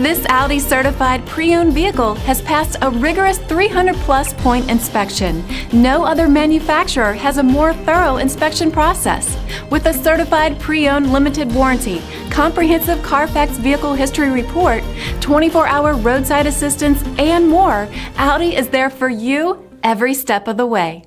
This Audi Certified pre-owned vehicle has passed a rigorous 300-plus point inspection. No other manufacturer has a more thorough inspection process. With a certified pre-owned limited warranty, comprehensive CARFAX vehicle history report, 24-hour roadside assistance, and more, Audi is there for you every step of the way.